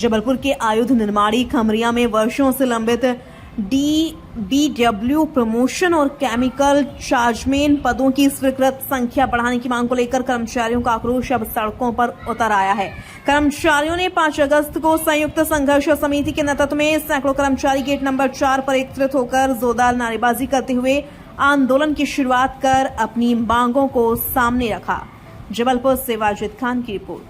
जबलपुर के आयुध निर्माणी खमरिया में वर्षों से लंबित DBW प्रमोशन और केमिकल चार्जमैन पदों की स्वीकृत संख्या बढ़ाने की मांग को लेकर कर्मचारियों का आक्रोश अब सड़कों पर उतर आया है। कर्मचारियों ने 5 अगस्त को संयुक्त संघर्ष समिति के नेतृत्व में सैकड़ों कर्मचारी गेट नंबर 4 पर एकत्रित होकर जोरदार नारेबाजी करते हुए आंदोलन की शुरुआत कर अपनी मांगों को सामने रखा। जबलपुर से वाजिद खान की रिपोर्ट।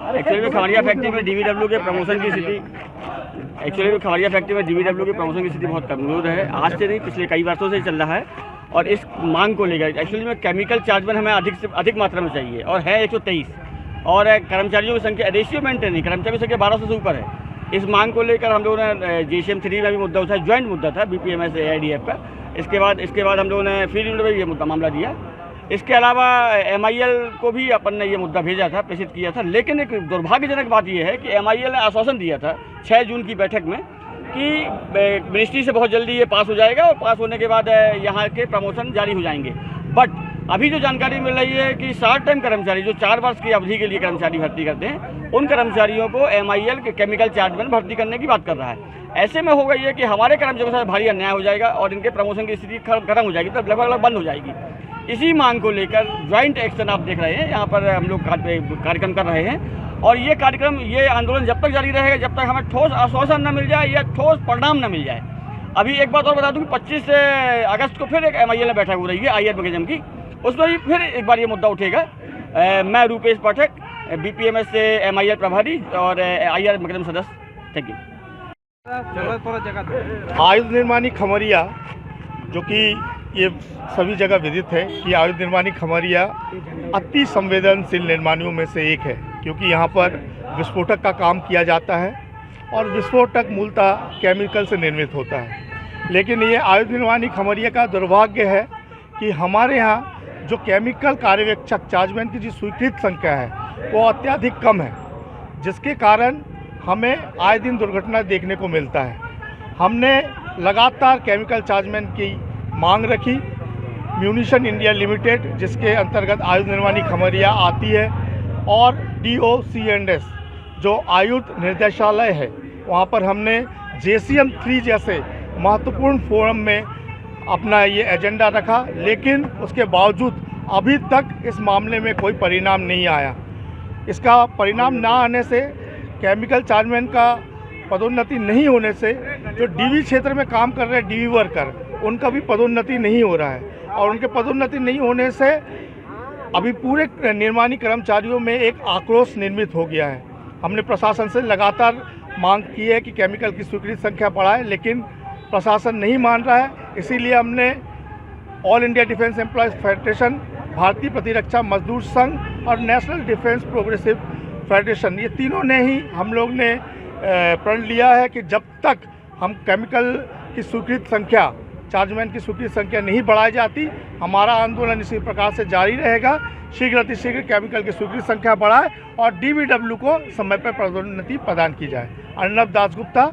एक्चुअली में खमरिया फैक्ट्री में डीबीडब्ल्यू के प्रमोशन की स्थिति बहुत कमजोर है। आज से नहीं, पिछले कई वर्षों से चल रहा है और इस मांग को लेकर एक्चुअली में केमिकल चार्जमैन हमें अधिक से अधिक मात्रा में चाहिए और है 123 और कर्मचारियों की संख्या रेशियो मेंटेन नहीं, कर्मचारियों की संख्या 1200 से ऊपर है। इस मांग को लेकर हम लोगों ने JCM 3 में भी मुद्दा उठाया, ज्वाइंट मुद्दा था BPMS AIDF का। इसके बाद हम लोगों ने फील्ड में भी ये मामला दिया। इसके अलावा MIL को भी अपन ने ये मुद्दा भेजा था, प्रेषित किया था। लेकिन एक दुर्भाग्यजनक बात यह है कि MIL ने आश्वासन दिया था 6 जून की बैठक में कि मिनिस्ट्री से बहुत जल्दी ये पास हो जाएगा और पास होने के बाद यहाँ के प्रमोशन जारी हो जाएंगे। बट अभी जो जानकारी मिल रही है कि शॉर्ट टाइम कर्मचारी जो 4 वर्ष की अवधि के लिए कर्मचारी भर्ती करते हैं, उन कर्मचारियों को MIL के केमिकल चार्जमैन भर्ती करने की बात कर रहा है। ऐसे में हो गई है कि हमारे कर्मचारियों के साथ भारी अन्याय हो जाएगा और इनके प्रमोशन की स्थिति खत्म हो जाएगी, तो लगभग बंद हो जाएगी। इसी मांग को लेकर ज्वाइंट एक्शन आप देख रहे हैं, यहाँ पर हम लोग कार्यक्रम कर रहे हैं और ये आंदोलन जब तक जारी रहेगा जब तक हमें ठोस आश्वासन न मिल जाए या ठोस परिणाम न मिल जाए। अभी एक बात और बता दूं कि 25 अगस्त को फिर एक MIL में बैठक हो रही है IR मैकेनिज्म की, उसमें भी फिर एक बार ये मुद्दा उठेगा। मैं रूपेश पाठक, BPMS से MIL प्रभारी और IR मैकेनिज्म सदस्य। Thank you. आयुध निर्माणी खमरिया, जो कि ये सभी जगह विदित है कि आयुध निर्माणी खमरिया अति संवेदनशील निर्माणियों में से एक है, क्योंकि यहाँ पर विस्फोटक का काम किया जाता है और विस्फोटक मूलतः केमिकल से निर्मित होता है। लेकिन ये आयुध निर्माणी खमरिया का दुर्भाग्य है कि हमारे यहाँ जो केमिकल कार्यवेक्षक चार्जमैन की जो स्वीकृत संख्या है वो अत्यधिक कम है, जिसके कारण हमें आए दिन दुर्घटना देखने को मिलता है। हमने लगातार केमिकल चार्जमैन की मांग रखी। म्यूनिशन इंडिया लिमिटेड, जिसके अंतर्गत आयुध निर्माणी खमरिया आती है, और DOC&S जो आयुध निर्देशालय है, वहाँ पर हमने JCM 3 जैसे महत्वपूर्ण फोरम में अपना ये एजेंडा रखा। लेकिन उसके बावजूद अभी तक इस मामले में कोई परिणाम नहीं आया। इसका परिणाम ना आने से, केमिकल चार्जमैन का पदोन्नति नहीं होने से, जो DB क्षेत्र में काम कर रहे हैं DB वर्कर, उनका भी पदोन्नति नहीं हो रहा है और उनके पदोन्नति नहीं होने से अभी पूरे निर्माणी कर्मचारियों में एक आक्रोश निर्मित हो गया है। हमने प्रशासन से लगातार मांग की है कि केमिकल की स्वीकृत संख्या बढ़ाए, लेकिन प्रशासन नहीं मान रहा है। इसीलिए हमने all India Defence Employees federation, भारतीय प्रतिरक्षा मजदूर संघ और नेशनल डिफेंस प्रोग्रेसिव फेडरेशन, ये तीनों ने ही हम लोग ने प्रण लिया है कि जब तक हम केमिकल की स्वीकृत संख्या, चार्जमैन की स्वीकृत संख्या नहीं बढ़ाई जाती, हमारा आंदोलन इसी प्रकार से जारी रहेगा। शीघ्र अतिशीघ्र केमिकल की स्वीकृत संख्या बढ़ाए और DBW को समय पर पदोन्नति प्रदान की जाए। Arnab Dasgupta,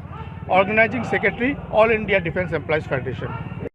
organising secretary, All India Defence Employees federation.